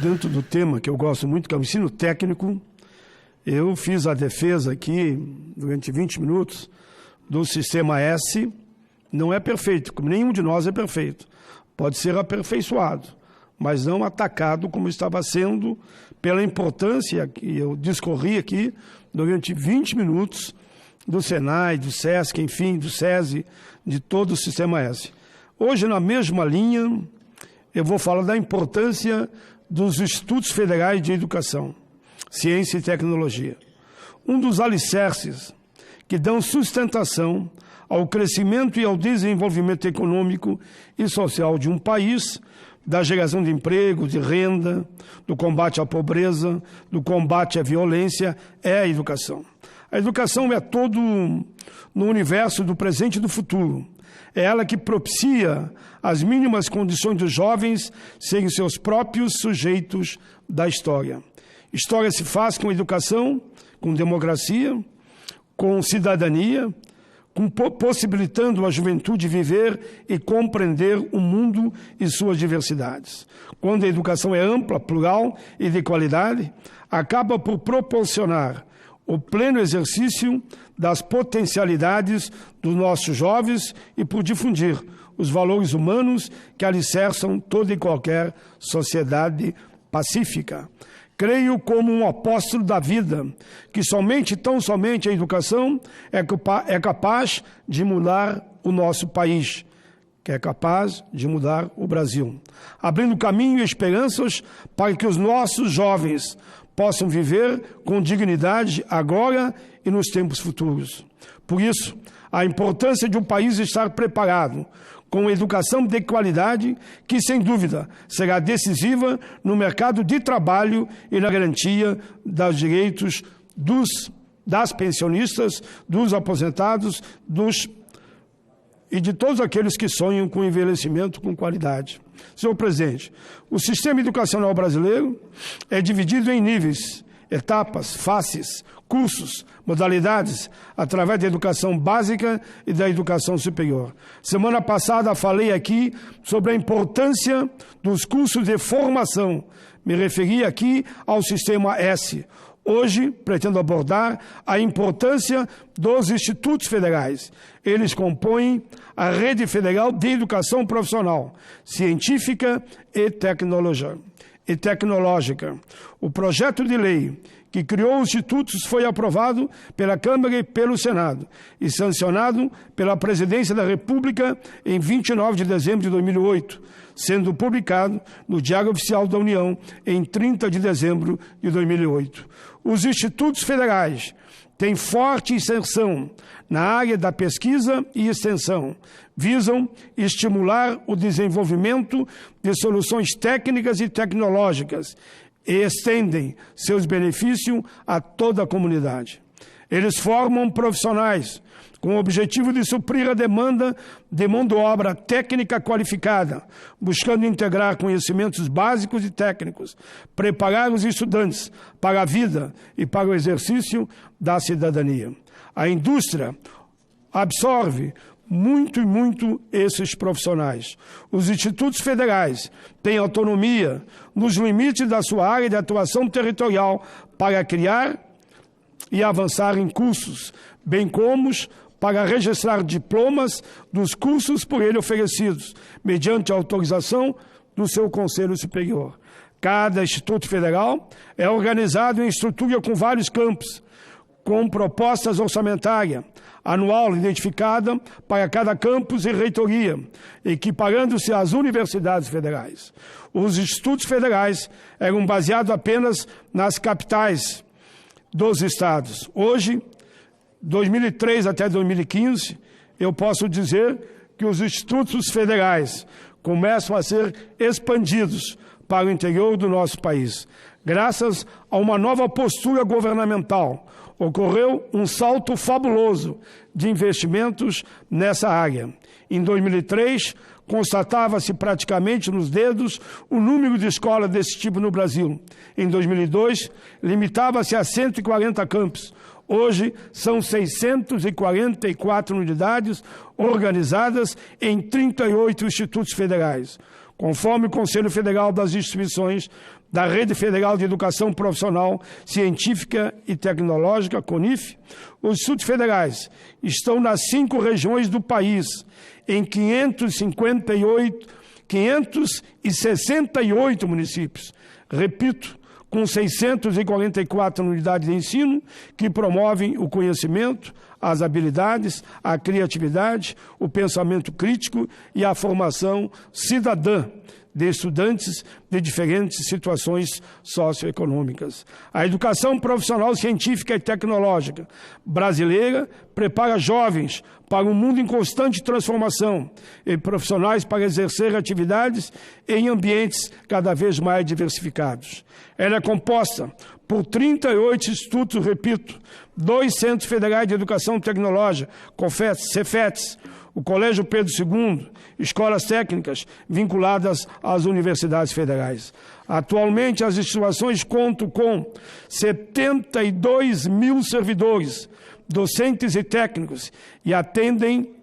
dentro do tema que eu gosto muito, que é o ensino técnico, eu fiz a defesa aqui, durante 20 minutos, do sistema S. Não é perfeito, como nenhum de nós é perfeito. Pode ser aperfeiçoado, mas não atacado como estava sendo, pela importância que eu discorri aqui, durante 20 minutos, do Senai, do SESC, enfim, do SESI, de todo o sistema S. Hoje, na mesma linha, eu vou falar da importância dos Institutos Federais de Educação, Ciência e Tecnologia. Um dos alicerces que dão sustentação ao crescimento e ao desenvolvimento econômico e social de um país, da geração de emprego, de renda, do combate à pobreza, do combate à violência, é a educação. A educação é todo no universo do presente e do futuro. É ela que propicia as mínimas condições dos jovens serem seus próprios sujeitos da história. História se faz com educação, com democracia, com cidadania, possibilitando a juventude viver e compreender o mundo e suas diversidades. Quando a educação é ampla, plural e de qualidade, acaba por proporcionar o pleno exercício das potencialidades dos nossos jovens e por difundir os valores humanos que alicerçam toda e qualquer sociedade pacífica. Creio como um apóstolo da vida, que tão somente a educação é capaz de mudar o nosso país, que é capaz de mudar o Brasil, abrindo caminho e esperanças para que os nossos jovens possam viver com dignidade agora e nos tempos futuros. Por isso, a importância de um país estar preparado com educação de qualidade, que, sem dúvida, será decisiva no mercado de trabalho e na garantia dos direitos das pensionistas, dos aposentados, e de todos aqueles que sonham com envelhecimento com qualidade. Senhor presidente, o sistema educacional brasileiro é dividido em níveis, etapas, faces, cursos, modalidades, através da educação básica e da educação superior. Semana passada falei aqui sobre a importância dos cursos de formação. Me referi aqui ao sistema S. Hoje, pretendo abordar a importância dos institutos federais. Eles compõem a rede federal de educação profissional, científica e tecnológica. O projeto de lei que criou os institutos foi aprovado pela Câmara e pelo Senado e sancionado pela Presidência da República em 29 de dezembro de 2008, sendo publicado no Diário Oficial da União em 30 de dezembro de 2008. Os institutos federais têm forte inserção na área da pesquisa e extensão, visam estimular o desenvolvimento de soluções técnicas e tecnológicas e estendem seus benefícios a toda a comunidade. Eles formam profissionais com o objetivo de suprir a demanda de mão de obra técnica qualificada, buscando integrar conhecimentos básicos e técnicos, preparar os estudantes para a vida e para o exercício da cidadania. A indústria absorve muito esses profissionais. Os institutos federais têm autonomia nos limites da sua área de atuação territorial para criar e avançar em cursos, bem como para registrar diplomas dos cursos por ele oferecidos, mediante autorização do seu Conselho Superior. Cada Instituto Federal é organizado em estrutura com vários campos, com propostas orçamentárias, anual identificada para cada campus e reitoria, equiparando-se às universidades federais. Os institutos federais eram baseados apenas nas capitais dos estados. Hoje, 2003 até 2015, eu posso dizer que os institutos federais começam a ser expandidos para o interior do nosso país. Graças a uma nova postura governamental, ocorreu um salto fabuloso de investimentos nessa área. Em 2003, constatava-se praticamente nos dedos o número de escolas desse tipo no Brasil. Em 2002, limitava-se a 140 campos. Hoje, são 644 unidades organizadas em 38 institutos federais. Conforme o Conselho Federal das Instituições da Rede Federal de Educação Profissional, Científica e Tecnológica, CONIF, os institutos federais estão nas 5 regiões do país, em 568 municípios. Repito, com 644 unidades de ensino que promovem o conhecimento, as habilidades, a criatividade, o pensamento crítico e a formação cidadã de estudantes de diferentes situações socioeconômicas. A educação profissional, científica e tecnológica brasileira prepara jovens para um mundo em constante transformação e profissionais para exercer atividades em ambientes cada vez mais diversificados. Ela é composta por 38 institutos, repito, 2 Centros Federais de Educação Tecnológica, CEFETs, o Colégio Pedro II, escolas técnicas vinculadas às universidades federais. Atualmente, as instituições contam com 72 mil servidores, docentes e técnicos, e atendem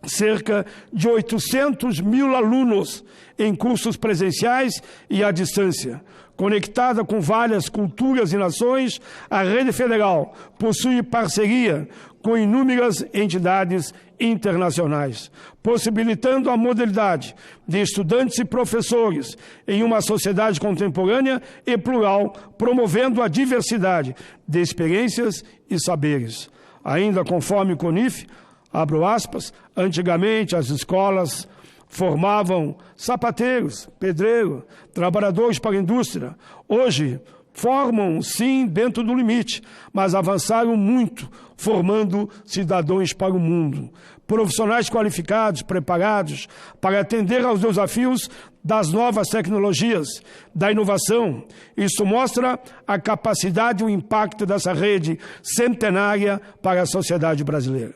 cerca de 800 mil alunos em cursos presenciais e à distância. Conectada com várias culturas e nações, a Rede Federal possui parceria com inúmeras entidades internacionais, possibilitando a modalidade de estudantes e professores em uma sociedade contemporânea e plural, promovendo a diversidade de experiências e saberes. Ainda conforme o CONIF, abro aspas, antigamente as escolas formavam sapateiros, pedreiros, trabalhadores para a indústria. Hoje, formam, sim, dentro do limite, mas avançaram muito, formando cidadãos para o mundo. Profissionais qualificados, preparados para atender aos desafios das novas tecnologias, da inovação. Isso mostra a capacidade e o impacto dessa rede centenária para a sociedade brasileira.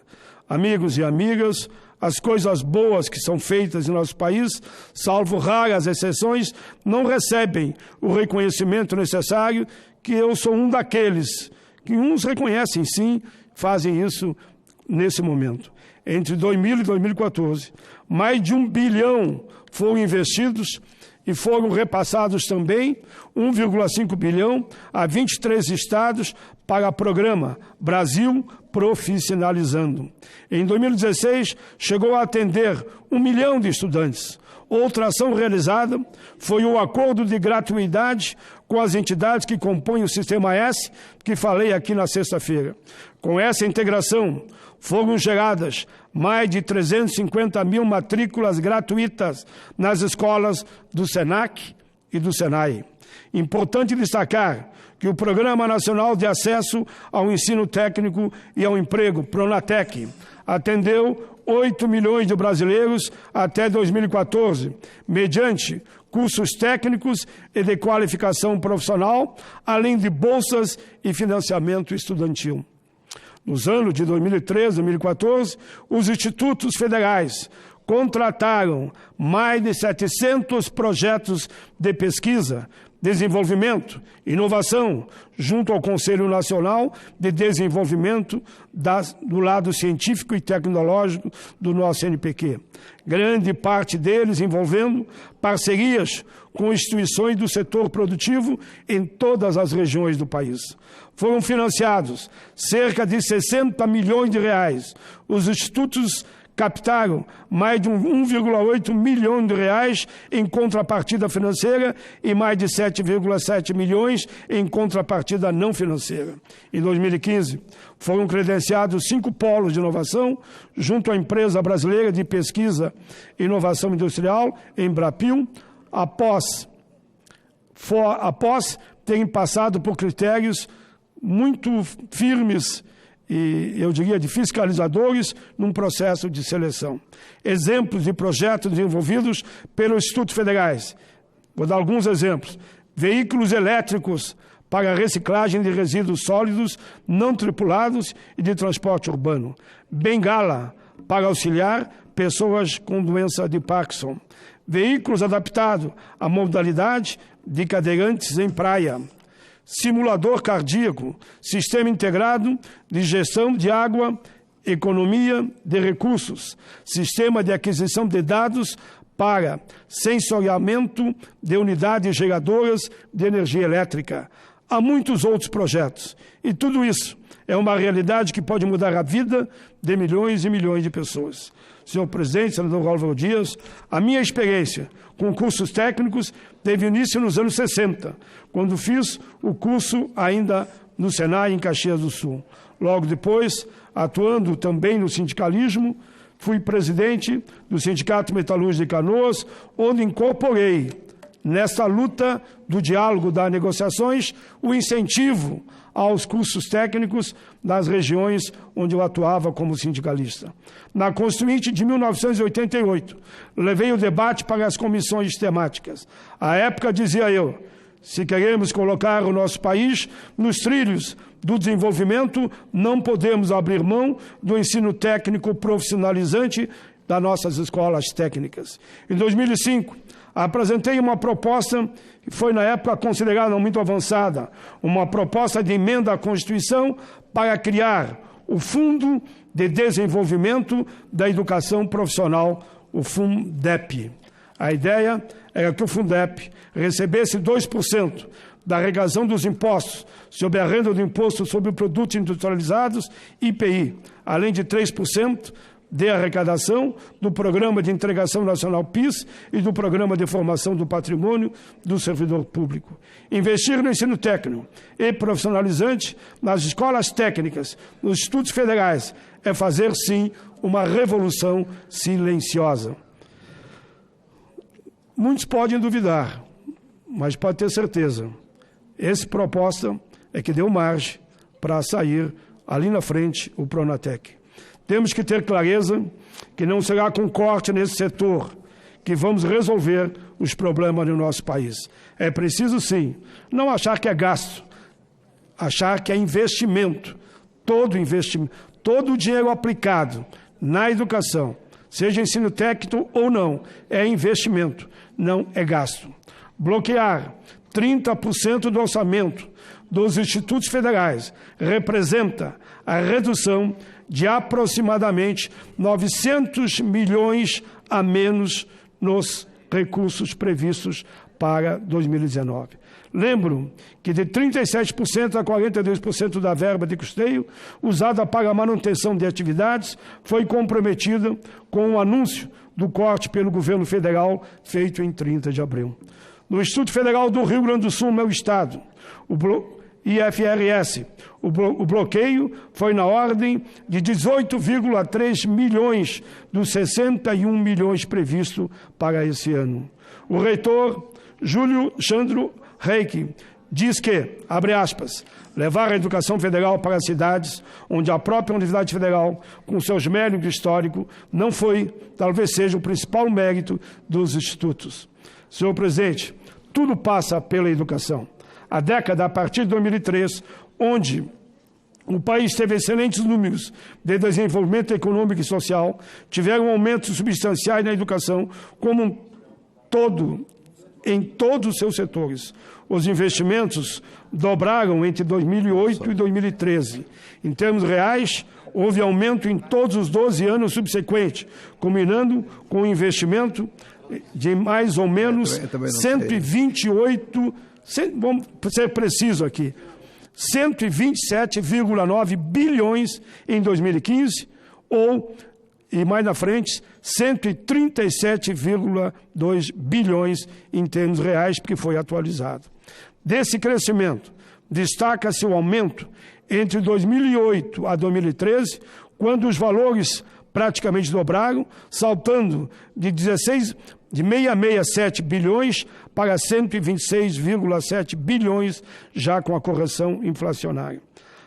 Amigos e amigas, as coisas boas que são feitas em nosso país, salvo raras exceções, não recebem o reconhecimento necessário, que eu sou um daqueles que uns reconhecem sim, fazem isso nesse momento. Entre 2000 e 2014, mais de 1 bilhão foram investidos e foram repassados também 1,5 bilhão a 23 estados para o programa Brasil Profissionalizando. Em 2016, chegou a atender 1 milhão de estudantes. Outra ação realizada foi o acordo de gratuidade com as entidades que compõem o Sistema S, que falei aqui na sexta-feira. Com essa integração, foram geradas mais de 350 mil matrículas gratuitas nas escolas do SENAC e do SENAI. Importante destacar que o Programa Nacional de Acesso ao Ensino Técnico e ao Emprego, PRONATEC, atendeu 8 milhões de brasileiros até 2014, mediante cursos técnicos e de qualificação profissional, além de bolsas e financiamento estudantil. Nos anos de 2013 e 2014, os institutos federais contrataram mais de 700 projetos de pesquisa, desenvolvimento, inovação, junto ao Conselho Nacional de Desenvolvimento do lado científico e tecnológico do nosso CNPq. Grande parte deles envolvendo parcerias com instituições do setor produtivo em todas as regiões do país. Foram financiados cerca de 60 milhões de reais. Os institutos captaram mais de 1,8 milhão de reais em contrapartida financeira e mais de 7,7 milhões em contrapartida não financeira. Em 2015, foram credenciados 5 polos de inovação junto à Empresa Brasileira de Pesquisa e Inovação Industrial, Embrapil, após terem passado por critérios muito firmes e, eu diria, de fiscalizadores num processo de seleção. Exemplos de projetos desenvolvidos pelos institutos federais. Vou dar alguns exemplos. Veículos elétricos para reciclagem de resíduos sólidos não tripulados e de transporte urbano. Bengala para auxiliar pessoas com doença de Parkinson. Veículos adaptados à modalidade de cadeirantes em praia. Simulador cardíaco, sistema integrado de gestão de água, economia de recursos, sistema de aquisição de dados para sensoriamento de unidades geradoras de energia elétrica. Há muitos outros projetos. E tudo isso é uma realidade que pode mudar a vida de milhões e milhões de pessoas. Senhor presidente, senador Álvaro Dias, a minha experiência com cursos técnicos teve início nos anos 60, quando fiz o curso ainda no Senai, em Caxias do Sul. Logo depois, atuando também no sindicalismo, fui presidente do Sindicato Metalúrgico de Canoas, onde incorporei, nessa luta do diálogo, das negociações, o incentivo aos cursos técnicos das regiões onde eu atuava como sindicalista. Na Constituinte de 1988, levei o debate para as comissões temáticas. À época, dizia eu, se queremos colocar o nosso país nos trilhos do desenvolvimento, não podemos abrir mão do ensino técnico profissionalizante das nossas escolas técnicas. Em 2005, apresentei uma proposta que foi, na época, considerada muito avançada, uma proposta de emenda à Constituição para criar o Fundo de Desenvolvimento da Educação Profissional, o Fundep. A ideia era que o Fundep recebesse 2% da arrecadação dos impostos sobre a renda do Imposto sobre Produtos Industrializados, IPI, além de 3% de arrecadação do Programa de Integração Nacional PIS e do Programa de Formação do Patrimônio do Servidor Público. Investir no ensino técnico e profissionalizante nas escolas técnicas, nos institutos federais, é fazer, sim, uma revolução silenciosa. Muitos podem duvidar, mas pode ter certeza. Essa proposta é que deu margem para sair ali na frente o Pronatec. Temos que ter clareza que não será com corte nesse setor que vamos resolver os problemas no nosso país. É preciso, sim, não achar que é gasto, achar que é investimento. Todo o dinheiro aplicado na educação, seja ensino técnico ou não, é investimento, não é gasto. Bloquear 30% do orçamento dos institutos federais representa a redução de aproximadamente 900 milhões a menos nos recursos previstos para 2019. Lembro que de 37% a 42% da verba de custeio usada para a manutenção de atividades foi comprometida com o anúncio do corte pelo governo federal feito em 30 de abril. No Instituto Federal do Rio Grande do Sul, meu estado, IFRS, o bloqueio foi na ordem de 18,3 milhões dos 61 milhões previstos para esse ano. O reitor Júlio Chandro Reiki diz que, abre aspas, levar a educação federal para as cidades onde a própria Universidade Federal, com seus méritos históricos, não foi, talvez seja o principal mérito dos institutos. Senhor presidente, tudo passa pela educação. A década a partir de 2003, onde o país teve excelentes números de desenvolvimento econômico e social, tiveram aumentos substanciais na educação como um todo, em todos os seus setores. Os investimentos dobraram entre 2008 e 2013. Em termos reais, houve aumento em todos os 12 anos subsequentes, combinando com o investimento de mais ou menos 128, vamos ser preciso aqui, 127,9 bilhões em 2015, e mais na frente, 137,2 bilhões em termos reais, porque foi atualizado. Desse crescimento, destaca-se o aumento entre 2008 a 2013, quando os valores praticamente dobraram, saltando de 667 bilhões para 126,7 bilhões, já com a correção inflacionária.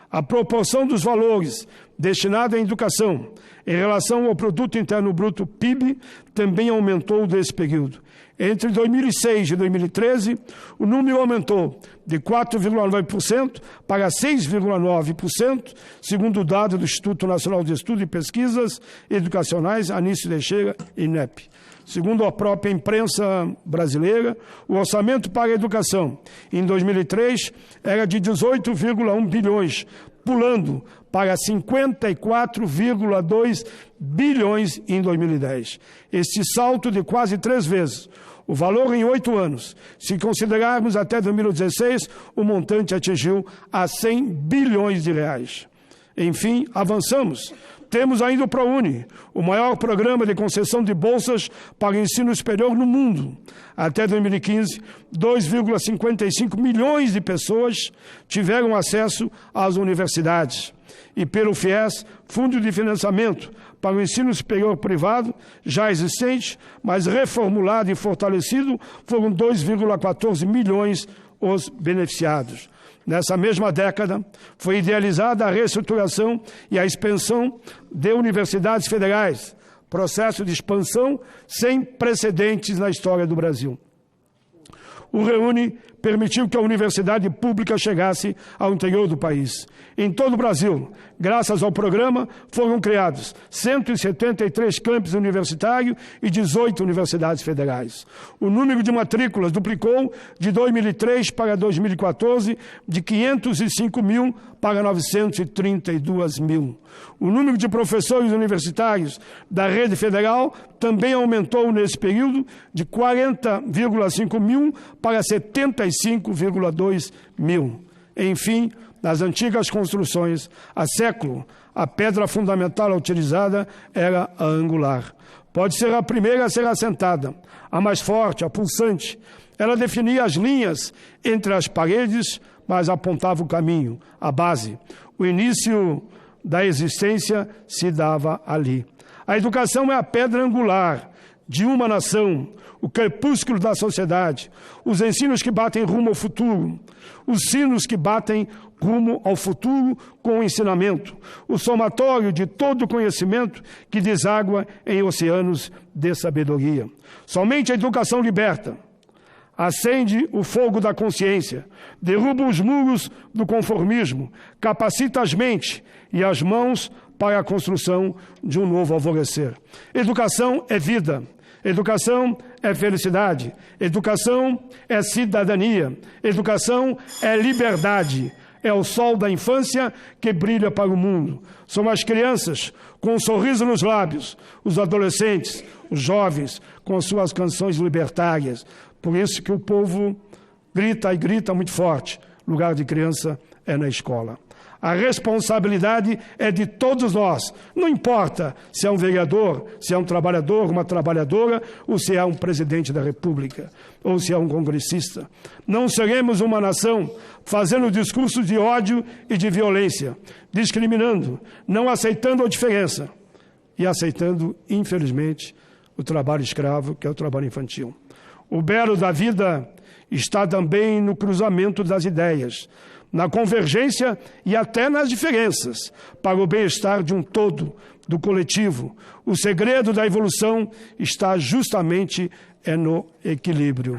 A proporção dos valores destinados à educação em relação ao Produto Interno Bruto, PIB, também aumentou nesse período. Entre 2006 e 2013, o número aumentou de 4,9% para 6,9%, segundo o dado do Instituto Nacional de Estudos e Pesquisas Educacionais, Anísio Teixeira, INEP. Segundo a própria imprensa brasileira, o orçamento para a educação em 2003 era de 18,1 bilhões, pulando para 54,2 bilhões em 2010. Este salto de quase 3 vezes o valor em 8 anos. Se considerarmos até 2016, o montante atingiu a 100 bilhões de reais. Enfim, avançamos. Temos ainda o ProUni, o maior programa de concessão de bolsas para o ensino superior no mundo. Até 2015, 2,55 milhões de pessoas tiveram acesso às universidades. E pelo FIES, Fundo de Financiamento para o Ensino Superior Privado, já existente, mas reformulado e fortalecido, foram 2,14 milhões os beneficiados. Nessa mesma década, foi idealizada a reestruturação e a expansão de universidades federais, processo de expansão sem precedentes na história do Brasil. O REUNI permitiu que a universidade pública chegasse ao interior do país. Em todo o Brasil, graças ao programa, foram criados 173 campos universitários e 18 universidades federais. O número de matrículas duplicou de 2003 para 2014, de 505 mil para 932 mil. O número de professores universitários da rede federal também aumentou nesse período de 40,5 mil para 75,2 mil. Enfim, nas antigas construções, há século, a pedra fundamental utilizada era a angular. Pode ser a primeira a ser assentada, a mais forte, a pulsante. Ela definia as linhas entre as paredes, mas apontava o caminho, a base. O início da existência se dava ali. A educação é a pedra angular de uma nação, o crepúsculo da sociedade, os ensinos que batem rumo ao futuro, os sinos que batem rumo ao futuro com o ensinamento, o somatório de todo o conhecimento que deságua em oceanos de sabedoria. Somente a educação liberta, acende o fogo da consciência, derruba os muros do conformismo, capacita as mentes e as mãos para a construção de um novo alvorecer. Educação é vida. Educação é felicidade, educação é cidadania, educação é liberdade, é o sol da infância que brilha para o mundo. São as crianças com um sorriso nos lábios, os adolescentes, os jovens com suas canções libertárias. Por isso que o povo grita e grita muito forte, lugar de criança é na escola. A responsabilidade é de todos nós. Não importa se é um vereador, se é um trabalhador, uma trabalhadora, ou se é um presidente da República, ou se é um congressista. Não seremos uma nação fazendo discursos de ódio e de violência, discriminando, não aceitando a diferença e aceitando, infelizmente, o trabalho escravo, que é o trabalho infantil. O belo da vida está também no cruzamento das ideias, na convergência e até nas diferenças, para o bem-estar de um todo, do coletivo. O segredo da evolução está justamente no equilíbrio.